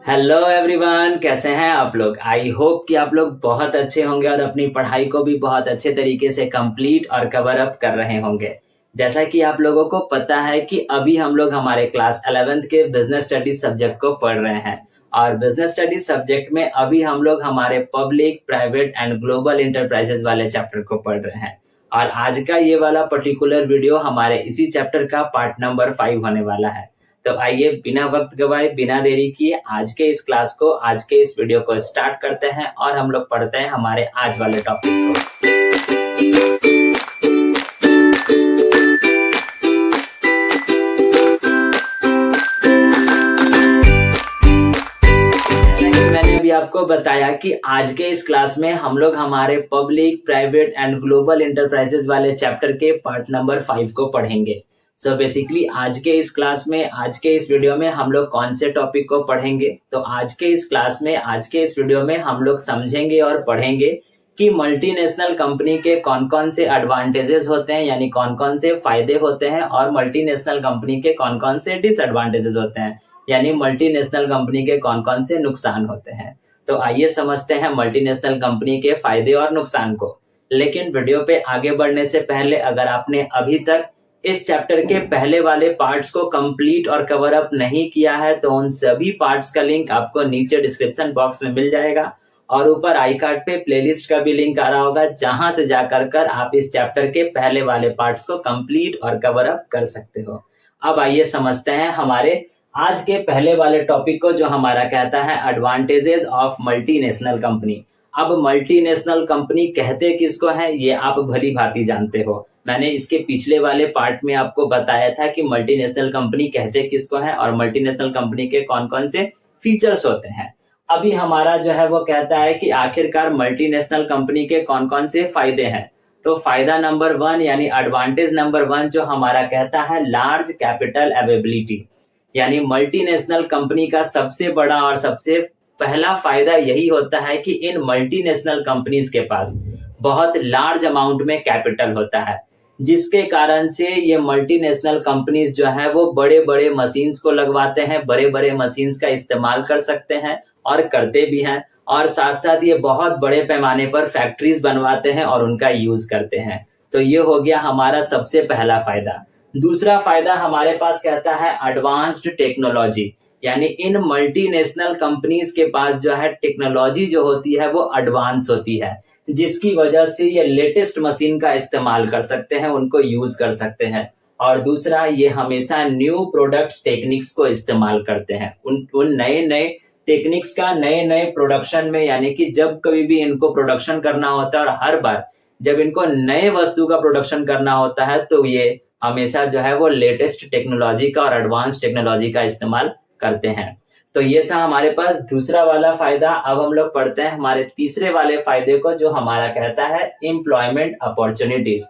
Hello everyone, कैसे हैं आप लोग। आई होप कि आप लोग बहुत अच्छे होंगे और अपनी पढ़ाई को भी बहुत अच्छे तरीके से कंप्लीट और कवर अप कर रहे होंगे। जैसा कि आप लोगों को पता है कि अभी हम लोग हमारे क्लास 11th के बिजनेस स्टडीज सब्जेक्ट को पढ़ रहे हैं और बिजनेस स्टडीज सब्जेक्ट में अभी हम लोग हमारे public, private and global enterprises वाले चैप्टर को पढ़ रहे हैं। और आज का ये वाला पर्टिकुलर वीडियो हमारे इसी चैप्टर का पार्ट नंबर 5 होने वाला है। तो आइए बिना वक्त गवाए, बिना देरी किए आज के इस क्लास को, आज के इस वीडियो को स्टार्ट करते हैं और हम लोग पढ़ते हैं हमारे आज वाले टॉपिक को। मैंने अभी आपको बताया कि आज के इस क्लास में हम लोग हमारे public, private and global enterprises वाले चैप्टर के पार्ट नंबर 5 को पढ़ेंगे। सो बेसिकली आज के इस क्लास में, आज के इस वीडियो में हम लोग कौन से टॉपिक को पढ़ेंगे, तो आज के इस क्लास में, आज के इस वीडियो में हम लोग समझेंगे और पढ़ेंगे कि मल्टीनेशनल कंपनी के कौन कौन से एडवांटेजेस होते हैं, यानी कौन कौन से फायदे होते हैं, और मल्टीनेशनल कंपनी के कौन कौन से डिसएडवांटेजेस होते हैं, यानी मल्टीनेशनल कंपनी के कौन कौन से नुकसान होते हैं। तो आइए समझते हैं मल्टीनेशनल कंपनी के फायदे और नुकसान को। लेकिन वीडियो पे आगे बढ़ने से पहले अगर आपने अभी तक इस चैप्टर के पहले वाले पार्ट्स को कंप्लीट और कवर अप नहीं किया है तो उन सभी पार्ट्स का लिंक आपको नीचे डिस्क्रिप्शन बॉक्स में मिल जाएगा और ऊपर आई कार्ड पे प्लेलिस्ट का भी लिंक आ रहा होगा, जहां से जाकर आप इस चैप्टर के पहले वाले पार्ट्स को कंप्लीट और कवर अप कर सकते हो। अब आइए समझते हैं हमारे आज के पहले वाले टॉपिक को, जो हमारा कहता है एडवांटेजेस ऑफ मल्टीनेशनल कंपनी। अब मल्टीनेशनल कंपनी कहते किसको है, ये आप भली भांति जानते हो। मैंने इसके पिछले वाले पार्ट में आपको बताया था कि मल्टीनेशनल कंपनी कहते किसको है और मल्टीनेशनल कंपनी के कौन कौन से फीचर्स होते हैं। अभी हमारा जो है वो कहता है कि आखिरकार मल्टीनेशनल कंपनी के कौन कौन से फायदे हैं। तो फायदा नंबर 1 यानी एडवांटेज नंबर 1 जो हमारा कहता है लार्ज कैपिटल अवेलेबिलिटी, यानी मल्टीनेशनल कंपनी का सबसे बड़ा और सबसे पहला फायदा यही होता है कि इन मल्टीनेशनल कंपनीज के पास बहुत लार्ज अमाउंट में कैपिटल होता है, जिसके कारण से ये मल्टीनेशनल कंपनीज जो है वो बड़े बड़े मशीन्स को लगवाते हैं, बड़े बड़े मशीन्स का इस्तेमाल कर सकते हैं और करते भी हैं, और साथ साथ ये बहुत बड़े पैमाने पर फैक्ट्रीज बनवाते हैं और उनका यूज करते हैं। तो ये हो गया हमारा सबसे पहला फायदा। दूसरा फायदा हमारे पास कहता है एडवांस्ड टेक्नोलॉजी, यानी इन मल्टीनेशनल कंपनीज के पास जो है टेक्नोलॉजी जो होती है वो एडवांस होती है, जिसकी वजह से ये लेटेस्ट मशीन का इस्तेमाल कर सकते हैं, उनको यूज कर सकते हैं। और दूसरा, ये हमेशा न्यू प्रोडक्ट्स टेक्निक्स को इस्तेमाल करते हैं, उन नए नए टेक्निक्स का नए नए प्रोडक्शन में, यानी कि जब कभी भी इनको प्रोडक्शन करना होता है और हर बार जब इनको नए वस्तु का प्रोडक्शन करना होता है तो ये हमेशा जो है वो लेटेस्ट टेक्नोलॉजी का और एडवांस टेक्नोलॉजी का इस्तेमाल करते हैं। तो ये था हमारे पास दूसरा वाला फायदा। अब हम लोग पढ़ते हैं हमारे तीसरे वाले फायदे को, जो हमारा कहता है एम्प्लॉयमेंट अपॉर्चुनिटीज।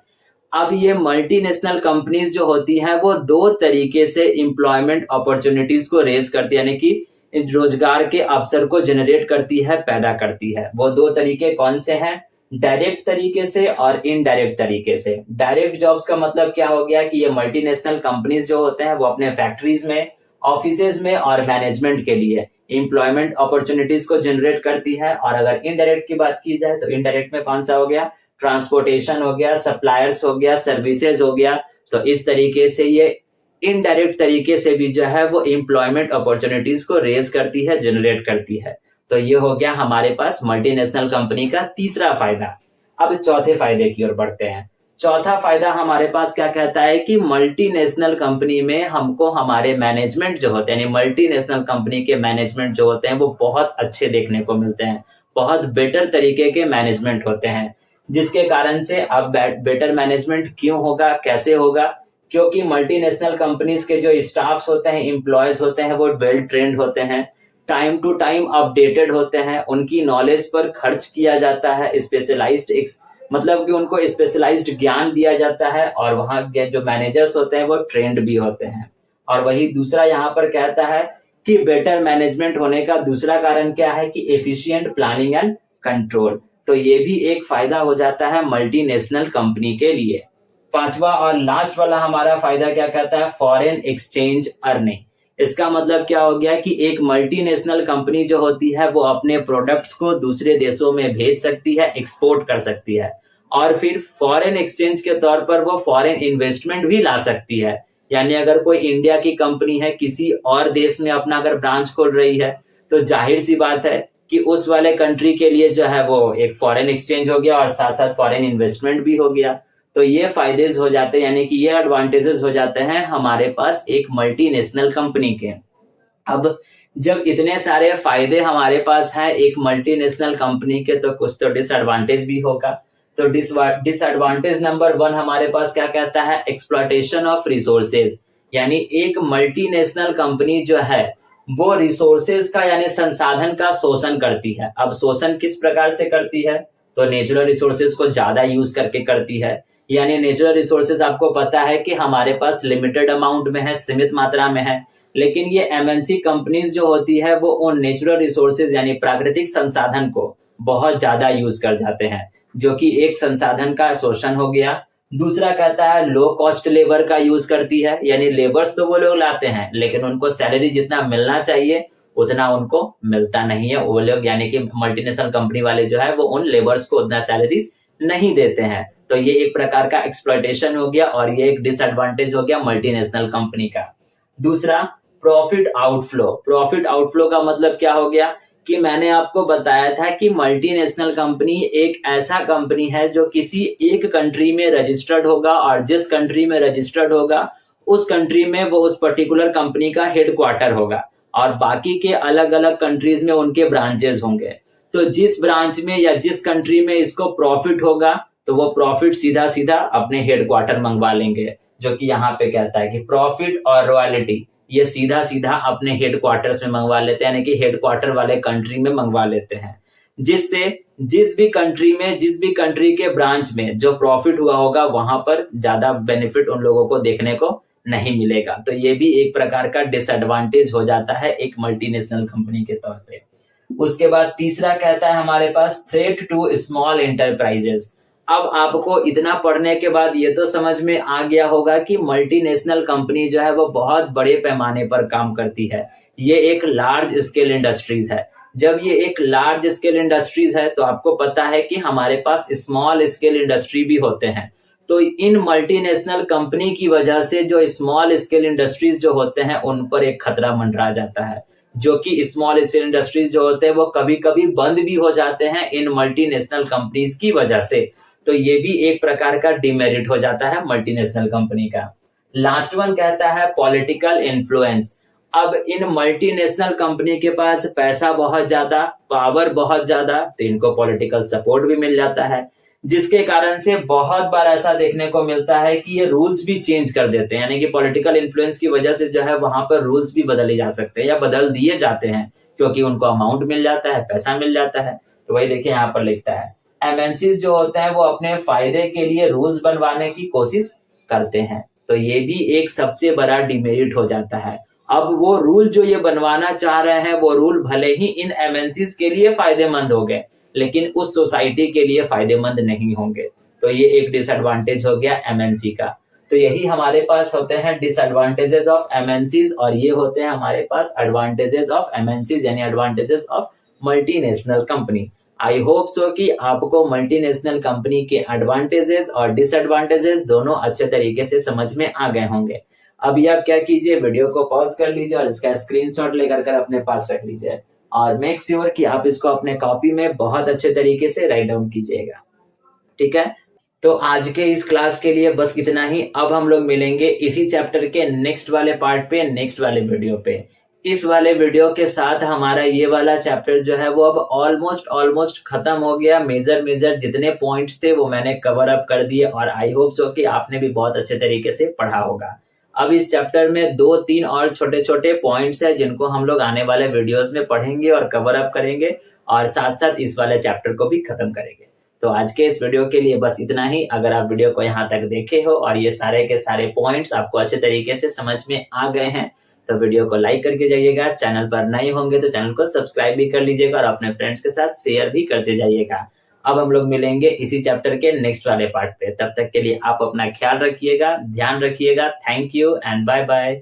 अब ये मल्टीनेशनल कंपनीज जो होती हैं वो दो तरीके से एम्प्लॉयमेंट अपॉर्चुनिटीज को रेज करती है, यानी कि रोजगार के अवसर को जनरेट करती है, पैदा करती है। वो दो तरीके कौन से हैं? डायरेक्ट तरीके से और इनडायरेक्ट तरीके से। डायरेक्ट जॉब्स का मतलब क्या हो गया कि ये मल्टीनेशनल कंपनीज जो होते हैं वो अपने फैक्ट्रीज में, ऑफिसेज में और मैनेजमेंट के लिए एम्प्लॉयमेंट अपॉर्चुनिटीज को जनरेट करती है। और अगर इनडायरेक्ट की बात की जाए तो इनडायरेक्ट में कौन सा हो गया? ट्रांसपोर्टेशन हो गया, सप्लायर्स हो गया, सर्विसेज हो गया। तो इस तरीके से ये इनडायरेक्ट तरीके से भी जो है वो एम्प्लॉयमेंट अपॉर्चुनिटीज को रेज करती है, जनरेट करती है। तो ये हो गया हमारे पास मल्टीनेशनल कंपनी का तीसरा फायदा। अब चौथे फायदे की ओर बढ़ते हैं। चौथा फायदा हमारे पास क्या कहता है कि मल्टीनेशनल कंपनी में हमको हमारे मैनेजमेंट जो होते हैं, यानी मल्टीनेशनल कंपनी के मैनेजमेंट जो होते हैं वो बहुत अच्छे देखने को मिलते हैं, बहुत बेटर तरीके के मैनेजमेंट होते हैं। जिसके कारण से अब बेटर मैनेजमेंट क्यों होगा, कैसे होगा? क्योंकि मल्टीनेशनल कंपनीज के जो स्टाफ्स होते हैं, एम्प्लॉयज होते हैं, वो वेल ट्रेंड होते हैं, टाइम टू टाइम अपडेटेड होते हैं, उनकी नॉलेज पर खर्च किया जाता है, स्पेशलाइज्ड मतलब कि उनको स्पेशलाइज्ड ज्ञान दिया जाता है, और वहाँ के जो मैनेजर्स होते हैं वो ट्रेंड भी होते हैं। और वही दूसरा यहाँ पर कहता है कि बेटर मैनेजमेंट होने का दूसरा कारण क्या है कि एफिशिएंट प्लानिंग एंड कंट्रोल। तो ये भी एक फायदा हो जाता है मल्टीनेशनल कंपनी के लिए। पांचवा और लास्ट वाला हमारा फायदा क्या कहता है? फॉरेन एक्सचेंज अर्निंग, इसका मतलब क्या हो गया कि एक मल्टीनेशनल कंपनी जो होती है वो अपने प्रोडक्ट्स को दूसरे देशों में भेज सकती है, एक्सपोर्ट कर सकती है और फिर फॉरेन एक्सचेंज के तौर पर वो फॉरेन इन्वेस्टमेंट भी ला सकती है। यानी अगर कोई इंडिया की कंपनी है किसी और देश में अपना अगर ब्रांच खोल रही है तो जाहिर सी बात है कि उस वाले कंट्री के लिए जो है वो एक फॉरेन एक्सचेंज हो गया और साथ साथ फॉरेन इन्वेस्टमेंट भी हो गया। तो ये फायदे हो जाते हैं, यानी कि ये एडवांटेजेस हो जाते हैं हमारे पास एक मल्टीनेशनल कंपनी के। अब जब इतने सारे फायदे हमारे पास हैं एक मल्टीनेशनल कंपनी के, तो कुछ तो डिसएडवांटेज भी होगा। तो डिसएडवांटेज नंबर 1 हमारे पास क्या कहता है, एक्सप्लॉयटेशन ऑफ रिसोर्सेज। यानी एक मल्टीनेशनल कंपनी जो है वो रिसोर्सेज का यानी संसाधन का शोषण करती है। अब शोषण किस प्रकार से करती है, तो नेचुरल रिसोर्सेज को ज्यादा यूज करके करती है। यानी नेचुरल रिसोर्सेज आपको पता है कि हमारे पास लिमिटेड अमाउंट में है, सीमित मात्रा में है, लेकिन ये एमएनसी कंपनीज जो होती है वो उन नेचुरल रिसोर्सेज यानी प्राकृतिक संसाधन को बहुत ज्यादा यूज कर जाते हैं, जो कि एक संसाधन का शोषण हो गया। दूसरा कहता है लो कॉस्ट लेबर का यूज करती है, यानी लेबर्स तो वो लोग लाते हैं लेकिन उनको सैलरी जितना मिलना चाहिए उतना उनको मिलता नहीं है वो लोग, यानी कि मल्टीनेशनल कंपनी वाले जो है वो उन लेबर्स को उतना सैलरीज नहीं देते हैं। तो ये एक प्रकार का एक्सप्लॉयटेशन हो गया और ये एक डिसएडवांटेज हो गया मल्टीनेशनल कंपनी का। दूसरा प्रॉफिट आउटफ्लो। प्रॉफिट आउटफ्लो का मतलब क्या हो गया कि मैंने आपको बताया था कि मल्टीनेशनल कंपनी एक ऐसा कंपनी है जो किसी एक कंट्री में रजिस्टर्ड होगा और जिस कंट्री में रजिस्टर्ड होगा उस कंट्री में वो उस पर्टिकुलर कंपनी का हेडक्वार्टर होगा और बाकी के अलग अलग कंट्रीज में उनके ब्रांचेस होंगे। तो जिस ब्रांच में या जिस कंट्री में इसको प्रॉफिट होगा तो वो प्रॉफिट सीधा सीधा अपने हेडक्वार्टर मंगवा लेंगे, जो कि यहाँ पे कहता है कि प्रॉफिट और रॉयल्टी ये सीधा सीधा अपने हेडक्वार्टर्स में मंगवा लेते हैं, यानी कि हेडक्वार्टर वाले कंट्री में मंगवा लेते हैं, जिससे जिस भी कंट्री के ब्रांच में जो प्रॉफिट हुआ होगा वहां पर ज्यादा बेनिफिट उन लोगों को देखने को नहीं मिलेगा। तो ये भी एक प्रकार का डिसएडवांटेज हो जाता है एक मल्टीनेशनल कंपनी के तौर पे। उसके बाद तीसरा कहता है हमारे पास थ्रेट टू स्मॉल एंटरप्राइजेस। अब आपको इतना पढ़ने के बाद ये तो समझ में आ गया होगा कि मल्टीनेशनल कंपनी जो है वो बहुत बड़े पैमाने पर काम करती है, ये एक लार्ज स्केल इंडस्ट्रीज है। जब ये एक लार्ज स्केल इंडस्ट्रीज है तो आपको पता है कि हमारे पास स्मॉल स्केल इंडस्ट्री भी होते हैं। तो इन मल्टीनेशनल कंपनी की वजह से जो स्मॉल स्केल इंडस्ट्रीज जो होते हैं उन पर एक खतरा मंडरा जाता है, जो कि स्मॉल स्केल इंडस्ट्रीज जो होते हैं वो कभी कभी बंद भी हो जाते हैं इन मल्टीनेशनल कंपनीज की वजह से। तो ये भी एक प्रकार का डिमेरिट हो जाता है मल्टीनेशनल कंपनी का। लास्ट वन कहता है पॉलिटिकल इन्फ्लुएंस। अब इन मल्टीनेशनल कंपनी के पास पैसा बहुत ज्यादा, पावर बहुत ज्यादा, तो इनको पॉलिटिकल सपोर्ट भी मिल जाता है, जिसके कारण से बहुत बार ऐसा देखने को मिलता है कि ये रूल्स भी चेंज कर देते हैं, यानी कि पॉलिटिकल इन्फ्लुएंस की वजह से जो है वहां पर रूल्स भी बदले जा सकते हैं या बदल दिए जाते हैं, क्योंकि उनको अमाउंट मिल जाता है, पैसा मिल जाता है। तो वही देखिए यहाँ पर लिखता है एमएनसीज जो होते हैं वो अपने फायदे के लिए रूल्स बनवाने की कोशिश करते हैं, तो ये भी एक सबसे बड़ा डिमेरिट हो जाता है। अब वो रूल जो ये बनवाना चाह रहे हैं वो रूल भले ही इन एमएनसीज के लिए फायदेमंद हो गए लेकिन उस सोसाइटी के लिए फायदेमंद नहीं होंगे। तो ये एक डिसएडवांटेज हो गया एमएनसी का। तो यही हमारे पास होते हैं डिसएडवांटेजेस ऑफ एमएनसीज और ये होते हैं हमारे पास एडवांटेजेस ऑफ एमएनसीज यानी advantages of multinational company. I hope so कि आपको मल्टीनेशनल कंपनी के एडवांटेजेस और डिसएडवांटेजेस दोनों अच्छे तरीके से समझ में आ गए होंगे। अभी आप क्या कीजिए, वीडियो को पॉज कर लीजिए और इसका स्क्रीनशॉट लेकर कर अपने पास रख लीजिए और मेक श्योर कि आप इसको अपने कॉपी में बहुत अच्छे तरीके से राइट डाउन कीजिएगा। ठीक है, तो आज के इस क्लास के लिए बस इतना ही। अब हम लोग मिलेंगे इसी चैप्टर के नेक्स्ट वाले पार्ट पे, नेक्स्ट वाले वीडियो पे। इस वाले वीडियो के साथ हमारा ये वाला चैप्टर जो है वो अब ऑलमोस्ट खत्म हो गया। मेजर जितने पॉइंट्स थे वो मैंने कवर अप कर दिए और आई होप सो कि आपने भी बहुत अच्छे तरीके से पढ़ा होगा। अब इस चैप्टर में 2-3 और छोटे छोटे पॉइंट्स है जिनको हम लोग आने वाले वीडियोस में पढ़ेंगे और कवर अप करेंगे और साथ साथ इस वाले चैप्टर को भी खत्म करेंगे। तो आज के इस वीडियो के लिए बस इतना ही। अगर आप वीडियो को यहाँ तक देखे हो और ये सारे के सारे पॉइंट्स आपको अच्छे तरीके से समझ में आ गए हैं तो वीडियो को लाइक करके जाइएगा। चैनल पर नए होंगे तो चैनल को सब्सक्राइब भी कर लीजिएगा और अपने फ्रेंड्स के साथ शेयर भी करते जाइएगा। अब हम लोग मिलेंगे इसी चैप्टर के नेक्स्ट वाले पार्ट पे। तब तक के लिए आप अपना ख्याल रखिएगा, ध्यान रखिएगा। Thank you and bye bye.